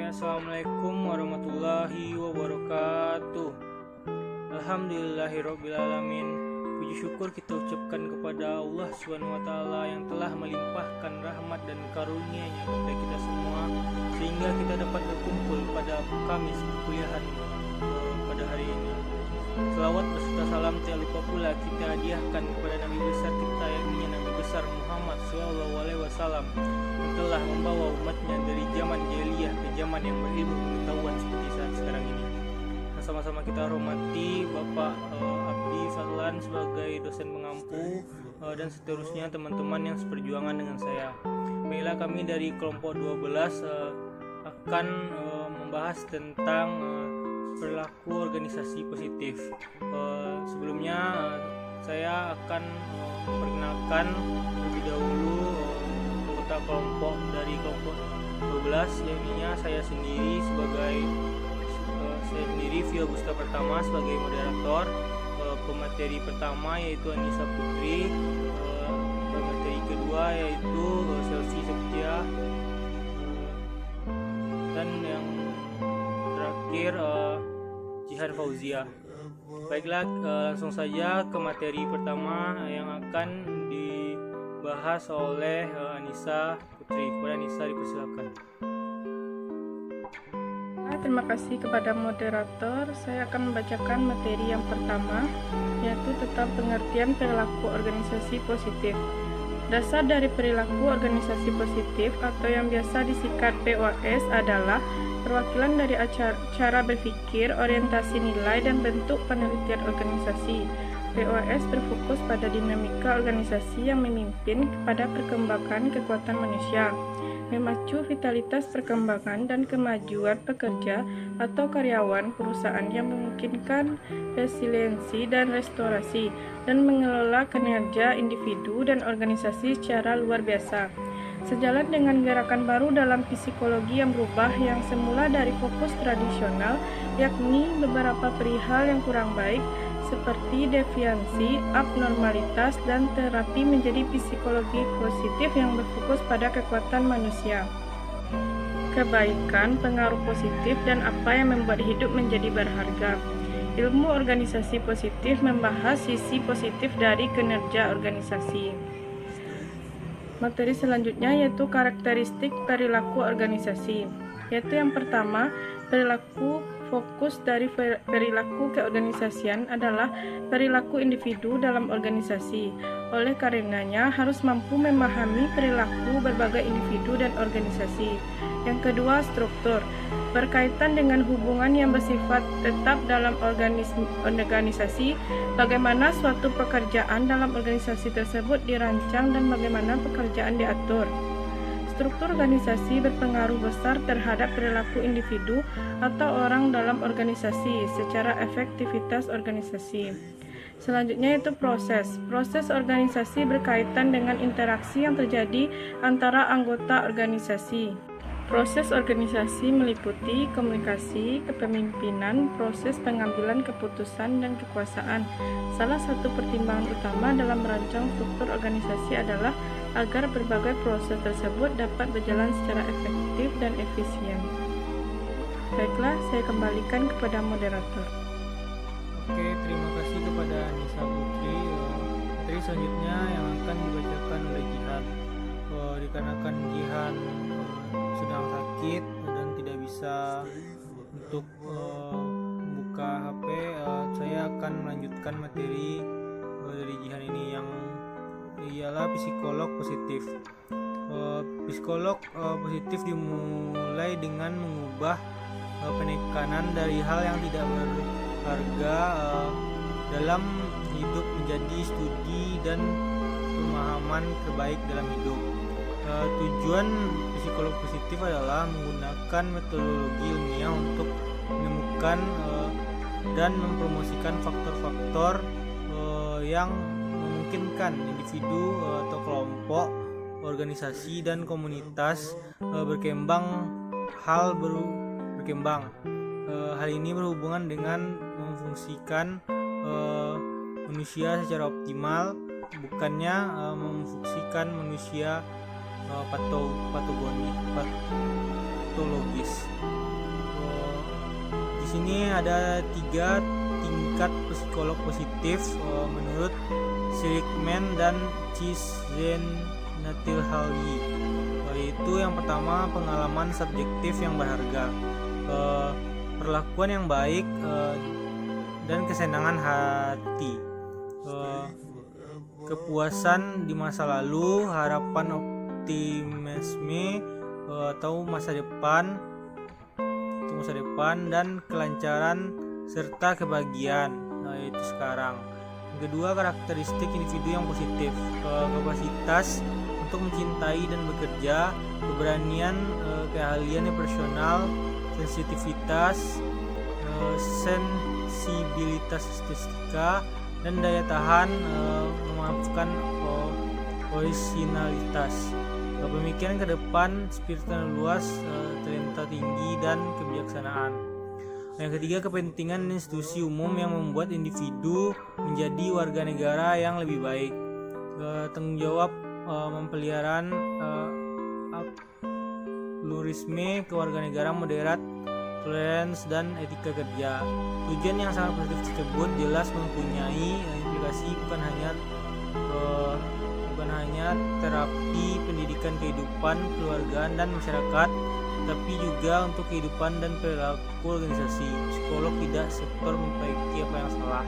Assalamualaikum warahmatullahi wabarakatuh. Alhamdulillahirrabbilalamin. Puji syukur kita ucapkan kepada Allah SWT yang telah melimpahkan rahmat dan karunia-Nya kepada kita semua, sehingga kita dapat berkumpul pada Kamis perkuliahan pada hari ini. Selawat beserta salam tidak lupa pula kita hadiahkan kepada Nabi besar kita, yakni Nabi besar Muhammad SAW, yang telah membawa umatnya dari zaman jahiliyah ke zaman yang berilmu pengetahuan seperti saat sekarang ini. Sama-sama kita hormati Bapak Abdi Fadlan sebagai dosen pengampu dan seterusnya teman-teman yang seperjuangan dengan saya. Baiklah, kami dari kelompok 12 akan membahas tentang perilaku organisasi positif. Sebelumnya saya akan memperkenalkan terlebih dahulu anggota kelompok dari kelompok 12, yakni saya sendiri Vio Gusta pertama sebagai moderator. Pemateri pertama yaitu Anissa Putri, pemateri kedua yaitu Selvi Septia, dan yang terakhir Jihan Fauzia. Baiklah, langsung saja ke materi pertama yang akan dibahas oleh Anissa Putri. Kepada Anissa dipersilakan. Terima kasih kepada moderator. Saya akan membacakan materi yang pertama, yaitu tentang pengertian perilaku organisasi positif. Dasar dari perilaku organisasi positif atau yang biasa disingkat POS adalah perwakilan dari cara berpikir, orientasi nilai, dan bentuk penelitian organisasi. POS berfokus pada dinamika organisasi yang memimpin kepada perkembangan kekuatan manusia, memacu vitalitas perkembangan dan kemajuan pekerja atau karyawan perusahaan yang memungkinkan resiliensi dan restorasi, dan mengelola kinerja individu dan organisasi secara luar biasa. Sejalan dengan gerakan baru dalam psikologi yang berubah yang semula dari fokus tradisional, yakni beberapa perihal yang kurang baik seperti deviansi, abnormalitas, dan terapi, menjadi psikologi positif yang berfokus pada kekuatan manusia, kebaikan, pengaruh positif, dan apa yang membuat hidup menjadi berharga. Ilmu organisasi positif membahas sisi positif dari kinerja organisasi. Materi selanjutnya yaitu karakteristik perilaku organisasi, yaitu yang pertama, perilaku fokus dari perilaku keorganisasian adalah perilaku individu dalam organisasi. Oleh karenanya harus mampu memahami perilaku berbagai individu dan organisasi. Yang kedua, struktur, berkaitan dengan hubungan yang bersifat tetap dalam organisasi, bagaimana suatu pekerjaan dalam organisasi tersebut dirancang dan bagaimana pekerjaan diatur. Struktur organisasi berpengaruh besar terhadap perilaku individu atau orang dalam organisasi secara efektivitas organisasi. Selanjutnya yaitu proses. Proses organisasi berkaitan dengan interaksi yang terjadi antara anggota organisasi. Proses organisasi meliputi komunikasi, kepemimpinan, proses pengambilan keputusan, dan kekuasaan. Salah satu pertimbangan utama dalam merancang struktur organisasi adalah agar berbagai proses tersebut dapat berjalan secara efektif dan efisien. Baiklah, saya kembalikan kepada moderator. Oke, terima kasih kepada Anissa Putri. Materi selanjutnya yang akan dibacakan oleh Jihan. Dikarenakan Jihan sedang sakit dan tidak bisa untuk membuka HP, saya akan melanjutkan materi dari Jihan ini yang ialah psikolog positif. Psikolog positif dimulai dengan mengubah penekanan dari hal yang tidak berharga dalam hidup menjadi studi dan pemahaman terbaik dalam hidup. Tujuan psikolog positif adalah menggunakan metodologi ilmiah untuk menemukan dan mempromosikan faktor-faktor yang memungkinkan individu atau kelompok, organisasi, dan komunitas berkembang. Hal ini berhubungan dengan memfungsikan manusia secara optimal, bukannya memfungsikan manusia patologis. Di sini ada 3 tingkat psikolog positif menurut Seligman dan Csikszentmihalyi. Yaitu yang pertama, pengalaman subjektif yang berharga, perlakuan yang baik, dan kesenangan hati, kepuasan di masa lalu, harapan optimisme atau masa depan, dan kelancaran serta kebahagiaan, yaitu sekarang. Yang kedua, karakteristik individu yang positif, kapasitas untuk mencintai dan bekerja, keberanian, keahlian personal, sensitivitas, sensibilitas estetika, dan daya tahan memaafkan, orisinalitas, pemikiran ke depan, spiritual luas, talenta tinggi, dan kebijaksanaan. Yang ketiga, kepentingan institusi umum yang membuat individu menjadi warga negara yang lebih baik, tanggung jawab mempelihara pluralisme, kewarganegaraan moderat, toleransi, dan etika kerja. Tujuan yang sangat positif tersebut jelas mempunyai implikasi bukan hanya terapi pendidikan kehidupan keluargaan dan masyarakat, tapi juga untuk kehidupan dan perilaku organisasi. Psikolog tidak sektor memperbaiki apa yang salah.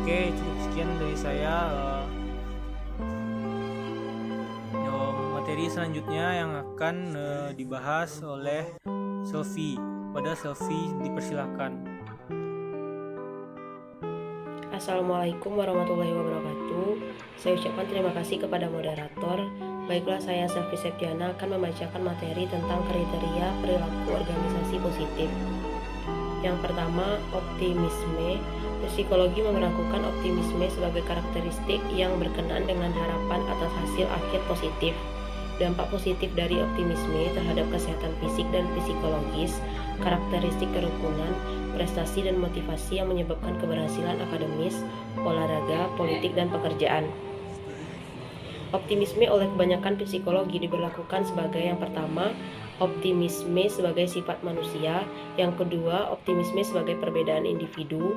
Oke, cukup sekian dari saya. Materi selanjutnya yang akan dibahas oleh Selfie. Pada Selfie dipersilakan. Assalamualaikum warahmatullahi wabarakatuh. Saya ucapkan terima kasih kepada moderator. Baiklah, saya Selfie Septiana akan membacakan materi tentang kriteria perilaku organisasi positif. Yang pertama, optimisme. Psikologi memperlakukan optimisme sebagai karakteristik yang berkenaan dengan harapan atas hasil akhir positif. Dampak positif dari optimisme terhadap kesehatan fisik dan psikologis, karakteristik kerukunan, prestasi dan motivasi yang menyebabkan keberhasilan akademis, olahraga, politik, dan pekerjaan. Optimisme oleh kebanyakan psikologi diberlakukan sebagai yang pertama, optimisme sebagai sifat manusia, yang kedua, optimisme sebagai perbedaan individu.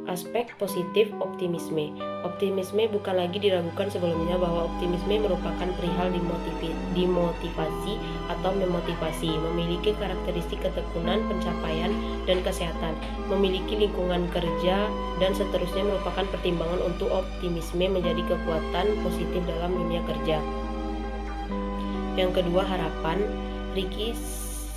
Aspek positif optimisme. Optimisme bukan lagi diragukan sebelumnya bahwa optimisme merupakan perihal dimotivasi atau memotivasi, memiliki karakteristik ketekunan, pencapaian, dan kesehatan, memiliki lingkungan kerja, dan seterusnya merupakan pertimbangan untuk optimisme menjadi kekuatan positif dalam dunia kerja. Yang kedua, harapan. Ricky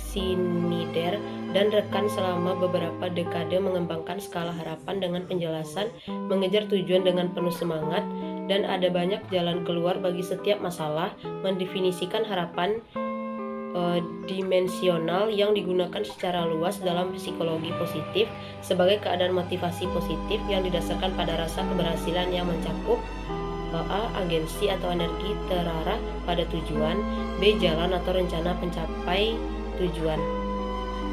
Snyder dan rekan selama beberapa dekade mengembangkan skala harapan dengan penjelasan, mengejar tujuan dengan penuh semangat, dan ada banyak jalan keluar bagi setiap masalah, mendefinisikan harapan dimensional yang digunakan secara luas dalam psikologi positif sebagai keadaan motivasi positif yang didasarkan pada rasa keberhasilan yang mencakup A. Agensi atau energi terarah pada tujuan, B. Jalan atau rencana pencapai tujuan.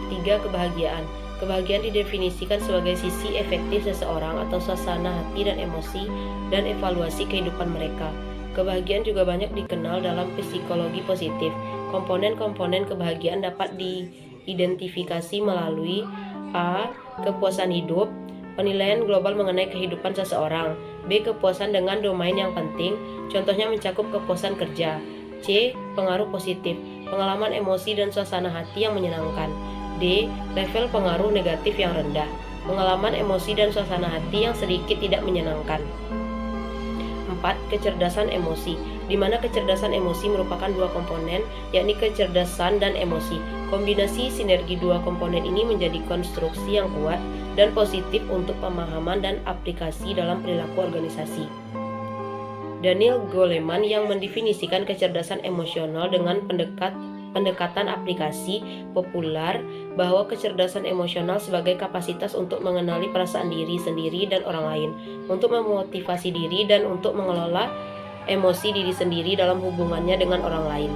3. Kebahagiaan. Kebahagiaan didefinisikan sebagai sisi efektif seseorang atau suasana hati dan emosi dan evaluasi kehidupan mereka. Kebahagiaan juga banyak dikenal dalam psikologi positif. Komponen-komponen kebahagiaan dapat diidentifikasi melalui A. Kepuasan hidup, penilaian global mengenai kehidupan seseorang. B. Kepuasan dengan domain yang penting, contohnya mencakup kepuasan kerja. C. Pengaruh positif, pengalaman emosi dan suasana hati yang menyenangkan. D. Level pengaruh negatif yang rendah, pengalaman emosi dan suasana hati yang sedikit tidak menyenangkan. 4. Kecerdasan emosi, di mana kecerdasan emosi merupakan dua komponen, yakni kecerdasan dan emosi. Kombinasi sinergi dua komponen ini menjadi konstruksi yang kuat dan positif untuk pemahaman dan aplikasi dalam perilaku organisasi. Daniel Goleman yang mendefinisikan kecerdasan emosional dengan pendekatan aplikasi populer bahwa kecerdasan emosional sebagai kapasitas untuk mengenali perasaan diri sendiri dan orang lain, untuk memotivasi diri dan untuk mengelola emosi diri sendiri dalam hubungannya dengan orang lain.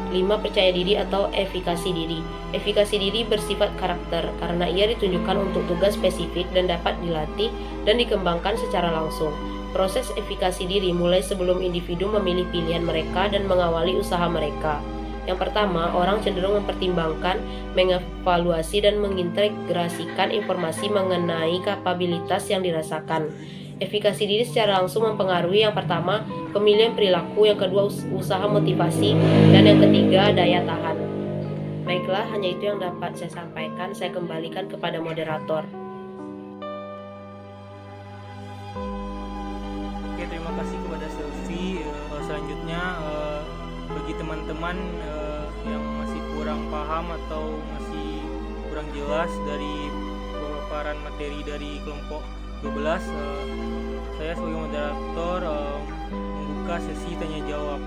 5. Percaya diri atau efikasi diri. Efikasi diri bersifat karakter karena ia ditunjukkan untuk tugas spesifik dan dapat dilatih dan dikembangkan secara langsung. Proses efikasi diri mulai sebelum individu memilih pilihan mereka dan mengawali usaha mereka. Yang pertama, orang cenderung mempertimbangkan, mengevaluasi, dan mengintegrasikan informasi mengenai kapabilitas yang dirasakan. Efikasi diri secara langsung mempengaruhi yang pertama, pemilihan perilaku, yang kedua, usaha motivasi, dan yang ketiga, daya tahan. Baiklah, hanya itu yang dapat saya sampaikan. Saya kembalikan kepada moderator. Oke, terima kasih kepada Selvi. Selanjutnya, bagi teman-teman yang masih kurang paham atau masih kurang jelas dari pemaparan materi dari kelompok 12, saya sebagai moderator membuka sesi tanya jawab.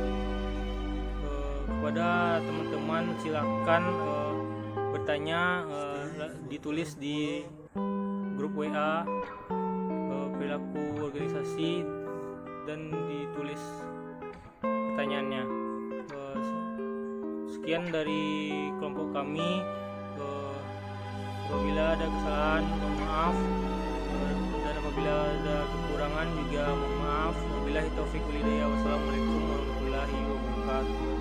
Kepada teman-teman silakan bertanya, ditulis di grup WA perilaku organisasi dan ditulis pertanyaannya. Sekian dari kelompok kami. Apabila ada kesalahan mohon maaf, dan apabila ada kekurangan juga mohon maaf. Wabillahi taufiq wal hidayah. Wassalamualaikum warahmatullahi wabarakatuh.